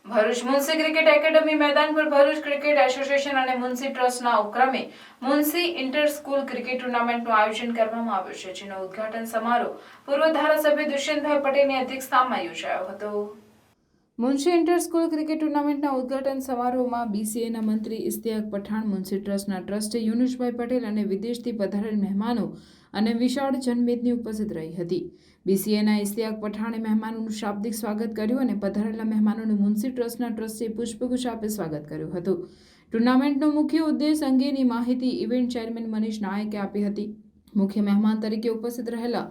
Bharuch મુન્સી cricket academy મેદાન પર Bharuch cricket association અને મુન્સી ટ્રસ્ટના ઉપક્રમે મુન્સી ઇન્ટર સ્કૂલ ક્રિકેટ ટુર્નામેન્ટનું આયોજન કરવામાં આવ્યું છે, જેનો ઉદ્ઘાટન સમારોહ પૂર્વ ધારાસભ્ય દુષ્યંતભાઈ પટેલની અધ્યક્ષતામાં યોજાયો હતો। મુન્સી ઇન્ટર સ્કૂલ ક્રિકેટ ટુર્નામેન્ટના ઉદ્ઘાટન સમારોહમાં બીસીએના મંત્રી ઇશ્તિયાક પઠાણ, મુન્સી ટ્રસ્ટના ટ્રસ્ટી યુનુસભાઈ પટેલ અને વિદેશથી પધારેલ મહેમાનો અને વિશાળ જનમેદની ઉપસ્થિત રહી હતી। બીસીએના ઇશ્તિયાક પઠાણે મહેમાનોનું શાબ્દિક સ્વાગત કર્યું અને પધારેલા મહેમાનોનું મુન્સી ટ્રસ્ટના ટ્રસ્ટીએ પુષ્પગુચ્છ આપી સ્વાગત કર્યું હતું। ટુર્નામેન્ટનો મુખ્ય ઉદ્દેશ અંગેની માહિતી ઇવેન્ટ ચેરમેન મનીષ નાયકે આપી હતી। મુખ્ય મહેમાન તરીકે ઉપસ્થિત રહેલા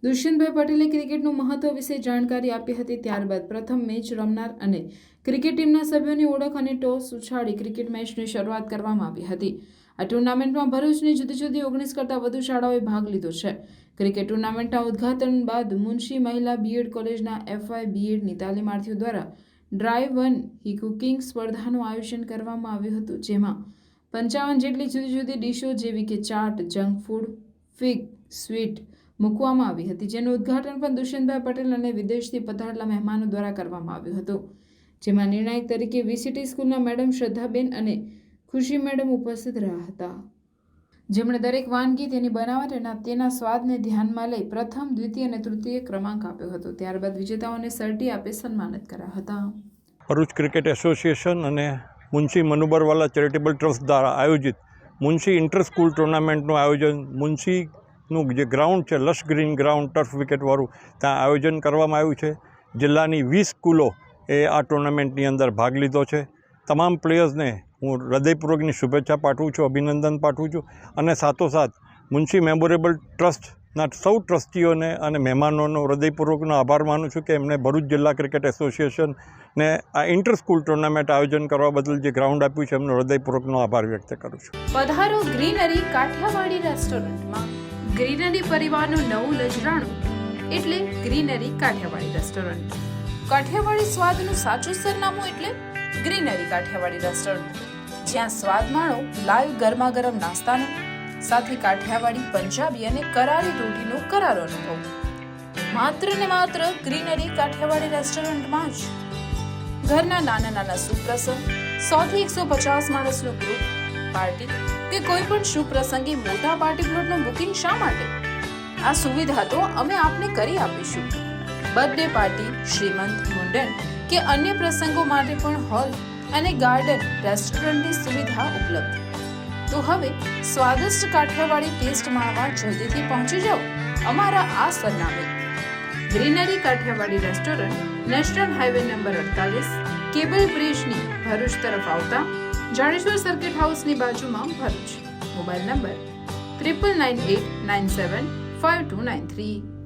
દુષ્યંતભાઈ પટેલે ક્રિકેટનું મહત્વ વિશે જાણકારી આપી હતી। ત્યારબાદ પ્રથમ મેચ રમનાર અને ક્રિકેટ ટીમના સભ્યોની ઓળખ અને ટોસ ઉછાળી ક્રિકેટ મેચની શરૂઆત કરવામાં આવી હતી। આ ટુર્નામેન્ટમાં ભરૂચની જુદી જુદી 19 કરતાં વધુ શાળાઓએ ભાગ લીધો છે। ક્રિકેટ ટુર્નામેન્ટના ઉદ્ઘાટન બાદ મુન્સી મહિલા બીએડ કોલેજના એફવાય બીએડની તાલીમાર્થીઓ દ્વારા ડ્રાય વન કુકિંગ સ્પર્ધાનું આયોજન કરવામાં આવ્યું હતું, જેમાં 55 જેટલી જુદી જુદી ડીશો જેવી કે chaat, junk food, fig, sweet મૂકવામાં આવી હતી, જેનું ઉદ્ઘાટન પણ દુષ્યંતભાઈ પટેલ અને વિદેશથી પધારેલા મહેમાનો દ્વારા કરવામાં આવ્યું હતું, જેમાં નિર્ણાયક તરીકે વીસીટી સ્કૂલના મેડમ શ્રદ્ધાબેન અને ખુશી મેડમ ઉપસ્થિત રહ્યા હતા, જેમણે દરેક વાનગી તેની બનાવટ અને તેના સ્વાદને ધ્યાનમાં લઈ પ્રથમ, દ્વિતીય અને તૃતીય ક્રમાંક આપ્યો હતો। ત્યારબાદ વિજેતાઓને સર્ટી આપી સન્માનિત કર્યા હતા। ભરૂચ ક્રિકેટ એસોસિએશન અને મુન્સી મનુબરવાલા ચેરિટેબલ ટ્રસ્ટ દ્વારા આયોજિત મુન્સી ઇન્ટર સ્કૂલ ટુર્નામેન્ટનું આયોજન મુન્સીનું જે ગ્રાઉન્ડ છે, લશ ગ્રીન ગ્રાઉન્ડ ટર્ફ વિકેટવાળું, ત્યાં આયોજન કરવામાં આવ્યું છે। જિલ્લાની 20 સ્કૂલો એ આ ટુર્નામેન્ટની અંદર ભાગ લીધો છે। તમામ પ્લેયર્સને હું હૃદયપૂર્વકની શુભેચ્છા પાઠવું છું, અભિનંદન પાઠવું છું અને સાથોસાથ મુન્સી મેમોરેબલ ટ્રસ્ટના સૌ ટ્રસ્ટીઓને અને મહેમાનોનો હૃદયપૂર્વકનો આભાર માનું છું કે એમણે ભરૂચ જિલ્લા ક્રિકેટ એસોસિએશનને આ ઇન્ટર સ્કૂલ ટુર્નામેન્ટ આયોજન કરવા બદલ જે ગ્રાઉન્ડ આપ્યું છે એમનો હૃદયપૂર્વકનો આભાર વ્યક્ત કરું છું। પધારો ગ્રીનરી કાઠિયાવાડી રેસ્ટોરન્ટમાં। ગ્રીનરી પરિવારનું નવું નજરાણું એટલે ગ્રીનરી કાઠિયાવાડી રેસ્ટોરન્ટ। કાઠિયાવાડી સ્વાદનું સાચું સરનામું એટલે ગ્રીનરી કાઠિયાવાડી રેસ્ટોરન્ટ, જ્યાં સ્વાદ માણો લાઈવ ગરમા ગરમ નાસ્તાનો, સાથે કાઠિયાવાડી, પંજાબી અને કરારી રોટીનો કરારો અનુભવ। માત્ર ને માત્ર ગ્રીનરી કાઠિયાવાડી રેસ્ટોરન્ટમાં જ ઘરના નાના નાના સુપ્રસંગ, 100 થી 150 માણસનું ગ્રુપ પાર્ટી કે કોઈ પણ શુભ પ્રસંગે મોટા પાર્ટી પ્લોટનું બુકિંગ શા માટે? આ સુવિધા તો અમે આપને કરી આપીશું। બર્થડે પાર્ટી, શ્રીમંત, મુંડન કે અન્ય પ્રસંગો માટે પણ હોલ અને ગાર્ડન રેસ્ટોરન્ટની સુવિધા ઉપલબ્ધ। તો હવે સ્વાદિષ્ટ કાઠિયાવાડી ટેસ્ટ માણવા જલ્દીથી પહોંચી જાઓ અમારા આ સરનામે। Greenery Kathiyawadi restaurant, national highway number 48, cable બ્રિજની ભરૂચ તરફ આવતા જાડેશ્વર સર્કિટ હાઉસની બાજુમાં, ભરૂચ। Mobile number 9998975293।